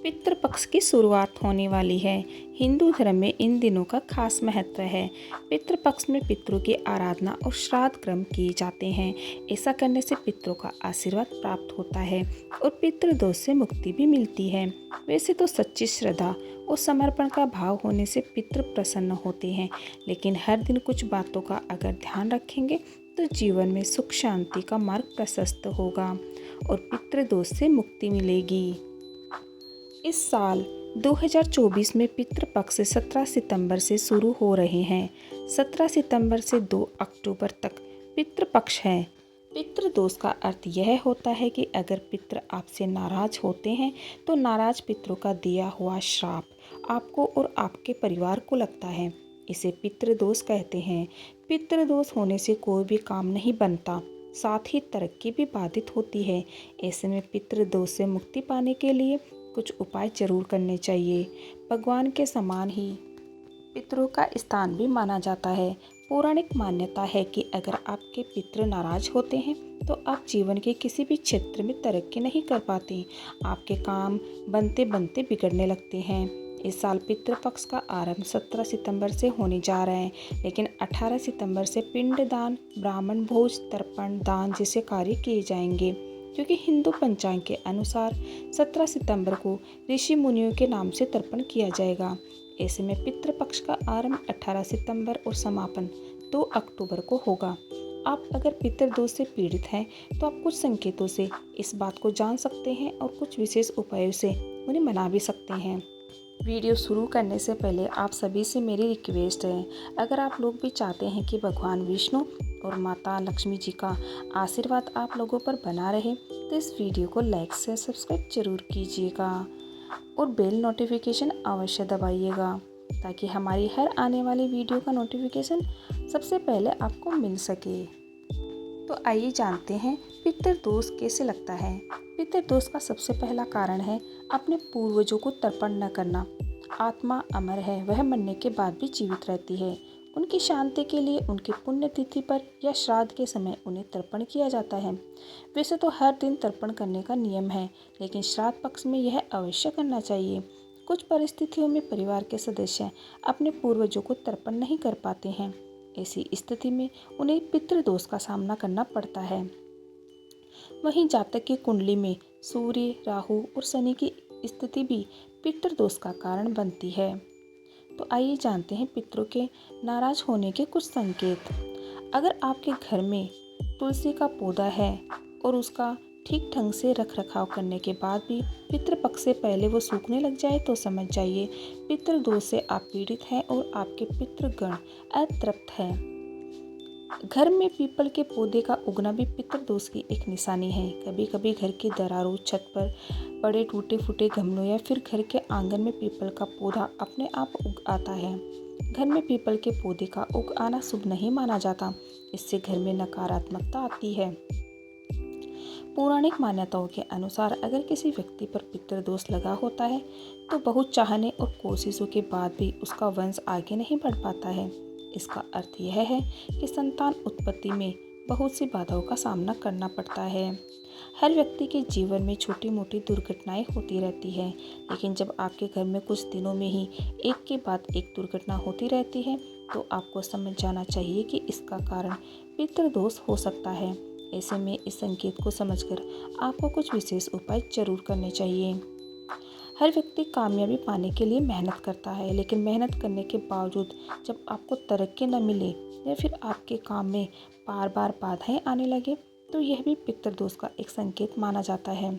पितृपक्ष की शुरुआत होने वाली है। हिंदू धर्म में इन दिनों का खास महत्व है। पितृपक्ष में पितरों की आराधना और श्राद्ध कर्म किए जाते हैं। ऐसा करने से पितरों का आशीर्वाद प्राप्त होता है और पितृदोष से मुक्ति भी मिलती है। वैसे तो सच्ची श्रद्धा और समर्पण का भाव होने से पितृ प्रसन्न होते हैं, लेकिन हर दिन कुछ बातों का अगर ध्यान रखेंगे तो जीवन में सुख शांति का मार्ग प्रशस्त होगा और पितृदोष से मुक्ति मिलेगी। इस साल 2024 में पितृपक्ष 17 सितंबर से शुरू हो रहे हैं। 17 सितंबर से 2 अक्टूबर तक पितृपक्ष है। पितृदोष का अर्थ यह होता है कि अगर पितृ आपसे नाराज होते हैं तो नाराज पितरों का दिया हुआ श्राप आपको और आपके परिवार को लगता है। इसे पितृदोष कहते हैं। पितृदोष होने से कोई भी काम नहीं बनता, साथ ही तरक्की भी बाधित होती है। ऐसे में पितृदोष से मुक्ति पाने के लिए कुछ उपाय जरूर करने चाहिए। भगवान के समान ही पितरों का स्थान भी माना जाता है। पौराणिक मान्यता है कि अगर आपके पितृ नाराज होते हैं तो आप जीवन के किसी भी क्षेत्र में तरक्की नहीं कर पाते। आपके काम बनते बनते बिगड़ने लगते हैं। इस साल पितृपक्ष का आरंभ 17 सितंबर से होने जा रहा है, लेकिन 18 सितंबर से पिंडदान, ब्राह्मण भोज, तर्पण दान जैसे कार्य किए जाएंगे, क्योंकि हिंदू पंचांग के अनुसार 17 सितंबर को ऋषि मुनियों के नाम से तर्पण किया जाएगा। ऐसे में पितृपक्ष का आरंभ 18 सितंबर और समापन 2 अक्टूबर को होगा। आप अगर पितृदोष से पीड़ित हैं तो आप कुछ संकेतों से इस बात को जान सकते हैं और कुछ विशेष उपायों से उन्हें मना भी सकते हैं। वीडियो शुरू करने से पहले आप सभी से मेरी रिक्वेस्ट है, अगर आप लोग भी चाहते हैं कि भगवान विष्णु और माता लक्ष्मी जी का आशीर्वाद आप लोगों पर बना रहे तो इस वीडियो को लाइक से सब्सक्राइब जरूर कीजिएगा और बेल नोटिफिकेशन अवश्य दबाइएगा, ताकि हमारी हर आने वाली वीडियो का नोटिफिकेशन सबसे पहले आपको मिल सके। तो आइए जानते हैं पितृदोष कैसे लगता है। पितृदोष का सबसे पहला कारण है अपने पूर्वजों को तर्पण न करना। आत्मा अमर है, वह मरने के बाद भी जीवित रहती है। उनकी शांति के लिए उनकी पुण्यतिथि पर या श्राद्ध के समय उन्हें तर्पण किया जाता है। वैसे तो हर दिन तर्पण करने का नियम है, लेकिन श्राद्ध पक्ष में यह अवश्य करना चाहिए। कुछ परिस्थितियों में परिवार के सदस्य अपने पूर्वजों को तर्पण नहीं कर पाते हैं। ऐसी स्थिति में उन्हें पितृदोष का सामना करना पड़ता है। वहीं जातक की कुंडली में सूर्य, राहु और शनि की स्थिति भी पितृदोष का कारण बनती है। तो आइए जानते हैं पितरों के नाराज होने के कुछ संकेत। अगर आपके घर में तुलसी का पौधा है और उसका ठीक ढंग से रख रखाव करने के बाद भी पितृपक्ष से पहले वो सूखने लग जाए तो समझ जाइए पितृदोष से आप पीड़ित हैं और आपके पितृगण अतृप्त है। घर में पीपल के पौधे का उगना भी पितृदोष की एक निशानी है। कभी कभी घर की दरारों, छत पर बड़े टूटे फूटे गमलों या फिर घर के आंगन में पीपल का पौधा अपने आप उग आता है। घर में पीपल के पौधे का उग आना शुभ नहीं माना जाता। इससे घर में नकारात्मकता आती है। पौराणिक मान्यताओं के अनुसार अगर किसी व्यक्ति पर पितृदोष लगा होता है तो बहुत चाहने और कोशिशों के बाद भी उसका वंश आगे नहीं बढ़ पाता है। इसका अर्थ यह है कि संतान उत्पत्ति में बहुत सी बाधाओं का सामना करना पड़ता है। हर व्यक्ति के जीवन में छोटी मोटी दुर्घटनाएं होती रहती है, लेकिन जब आपके घर में कुछ दिनों में ही एक के बाद एक दुर्घटना होती रहती है तो आपको समझ जाना चाहिए कि इसका कारण पितृदोष हो सकता है। ऐसे में इस संकेत को समझकर आपको कुछ विशेष उपाय जरूर करने चाहिए। हर व्यक्ति कामयाबी पाने के लिए मेहनत करता है, लेकिन मेहनत करने के बावजूद जब आपको तरक्की न मिले या फिर आपके काम में बार बार बाधाएं आने लगे तो यह भी पितृदोष का एक संकेत माना जाता है।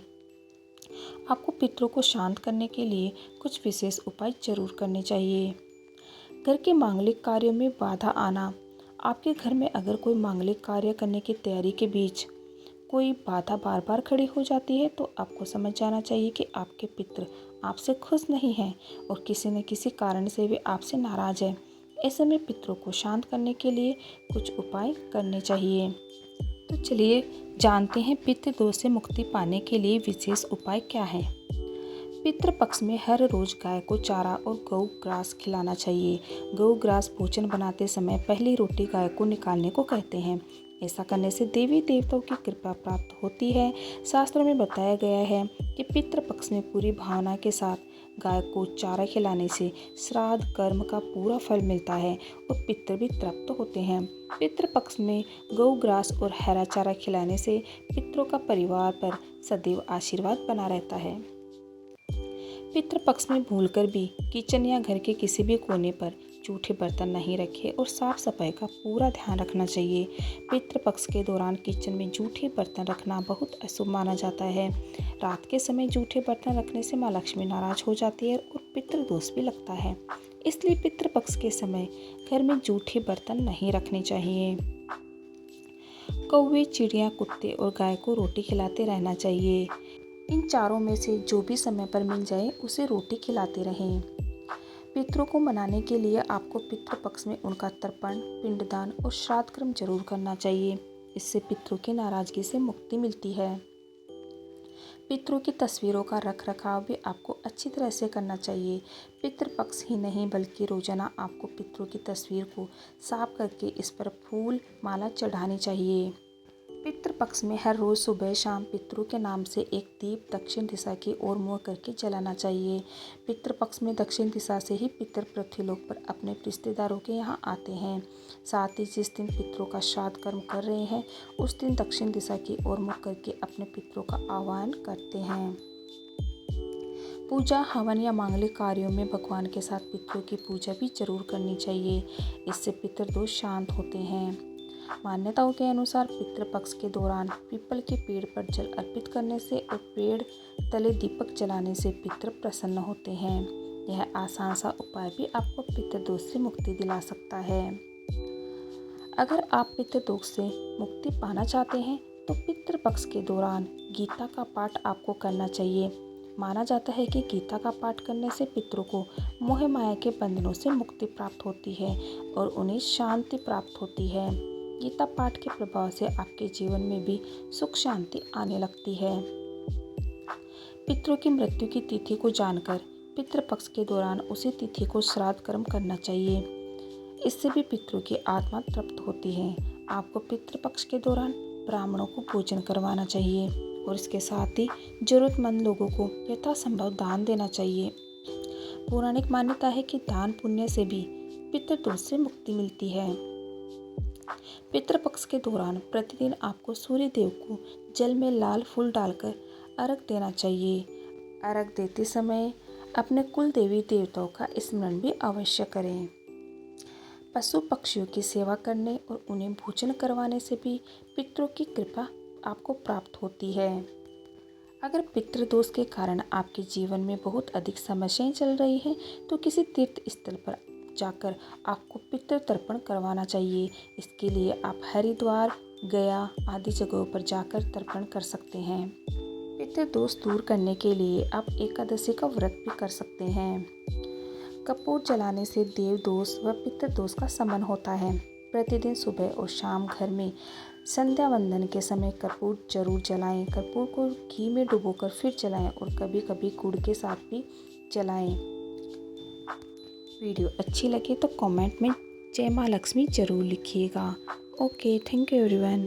आपको पितरों को शांत करने के लिए कुछ विशेष उपाय जरूर करने चाहिए। घर के मांगलिक कार्यों में बाधा आना। आपके घर में अगर कोई मांगलिक कार्य करने की तैयारी के बीच कोई बाधा बार बार खड़ी हो जाती है तो आपको समझ जाना चाहिए कि आपके पितृ आपसे खुश नहीं हैं और किसी न किसी कारण से वे आपसे नाराज हैं। ऐसे में पितरों को शांत करने के लिए कुछ उपाय करने चाहिए। तो चलिए जानते हैं पितृदोष से मुक्ति पाने के लिए विशेष उपाय क्या है। पितृपक्ष में हर रोज गाय को चारा और गौ ग्रास खिलाना चाहिए। गौ ग्रास भोजन बनाते समय पहली रोटी गाय को निकालने को कहते हैं। ऐसा करने से देवी देवताओं की कृपा प्राप्त होती है। शास्त्रों में बताया गया है कि पितृपक्ष में पूरी भावना के साथ गाय को चारा खिलाने से श्राद्ध कर्म का पूरा फल मिलता है और पितृ भी तृप्त होते हैं। पितृपक्ष में गौग्रास और हरा चारा खिलाने से पितरों का परिवार पर सदैव आशीर्वाद बना रहता है। पितृपक्ष में भूलकर भी किचन या घर के किसी भी कोने पर जूठे बर्तन नहीं रखें और साफ सफाई का पूरा ध्यान रखना चाहिए। पितृपक्ष के दौरान किचन में जूठे बर्तन रखना बहुत अशुभ माना जाता है। रात के समय जूठे बर्तन रखने से माँ लक्ष्मी नाराज हो जाती है और पितृदोष भी लगता है। इसलिए पितृपक्ष के समय घर में जूठे बर्तन नहीं रखने चाहिए। कौवे, चिड़िया, कुत्ते और गाय को रोटी खिलाते रहना चाहिए। इन चारों में से जो भी समय पर मिल जाए उसे रोटी खिलाते रहें। पितरों को मनाने के लिए आपको पितृपक्ष में उनका तर्पण, पिंडदान और श्राद्ध कर्म जरूर करना चाहिए। इससे पितरों की नाराजगी से मुक्ति मिलती है। पितरों की तस्वीरों का रख रखाव भी आपको अच्छी तरह से करना चाहिए। पितृपक्ष ही नहीं बल्कि रोजाना आपको पितरों की तस्वीर को साफ करके इस पर फूल माला चढ़ानी चाहिए। पितृपक्ष में हर रोज़ सुबह शाम पितरों के नाम से एक दीप दक्षिण दिशा की ओर मुँह करके जलाना चाहिए। पितृपक्ष में दक्षिण दिशा से ही पितर पृथ्वीलोक पर अपने रिश्तेदारों के यहाँ आते हैं। साथ ही जिस दिन पितरों का श्राद्ध कर्म कर रहे हैं उस दिन दक्षिण दिशा की ओर मुँह करके अपने पितरों का आह्वान करते हैं। पूजा, हवन या मांगलिक कार्यों में भगवान के साथ पितरों की पूजा भी जरूर करनी चाहिए। इससे पितृदोष शांत होते हैं। मान्यताओं के अनुसार पितृपक्ष के दौरान पीपल के पेड़ पर जल अर्पित करने से और पेड़ तले दीपक जलाने से पितृ प्रसन्न होते हैं। यह आसान सा उपाय भी आपको पितृदोष से मुक्ति दिला सकता है। अगर आप पितृदोष से मुक्ति पाना चाहते हैं तो पितृपक्ष के दौरान गीता का पाठ आपको करना चाहिए। माना जाता है कि गीता का पाठ करने से पितरों को मोह माया के बंधनों से मुक्ति प्राप्त होती है और उन्हें शांति प्राप्त होती है। गीता पाठ के प्रभाव से आपके जीवन में भी सुख शांति आने लगती है। पितरों की मृत्यु की तिथि को जानकर पितृपक्ष के दौरान उसी तिथि को श्राद्ध कर्म करना चाहिए। इससे भी पितरों की आत्मा तृप्त होती है। आपको पितृपक्ष के दौरान ब्राह्मणों को भोजन करवाना चाहिए और इसके साथ ही जरूरतमंद लोगों को यथासंभव दान देना चाहिए। पौराणिक मान्यता है कि दान पुण्य से भी पितृदोष से मुक्ति मिलती है। पितृपक्ष के दौरान प्रतिदिन आपको सूर्य देव को जल में लाल फूल डालकर अर्घ देना चाहिए। अर्घ देते समय अपने कुल देवी देवताओं का स्मरण भी अवश्य करें। पशु पक्षियों की सेवा करने और उन्हें भोजन करवाने से भी पितरों की कृपा आपको प्राप्त होती है। अगर पितृदोष के कारण आपके जीवन में बहुत अधिक समस्याएं चल रही हैं तो किसी तीर्थ स्थल पर जाकर आपको पितृ तर्पण करवाना चाहिए। इसके लिए आप हरिद्वार, गया आदि जगहों पर जाकर तर्पण कर सकते हैं। पितृदोष दूर करने के लिए आप एकादशी का व्रत भी कर सकते हैं। कपूर जलाने से देव दोष व पितृदोष का शमन होता है। प्रतिदिन सुबह और शाम घर में संध्या वंदन के समय कपूर जरूर जलाएं। कपूर को घी में डुबोकर फिर जलाएं और कभी कभी गुड़ के साथ भी जलाएं। वीडियो अच्छी लगे तो कमेंट में जय माँ लक्ष्मी जरूर लिखिएगा। Okay, thank you everyone.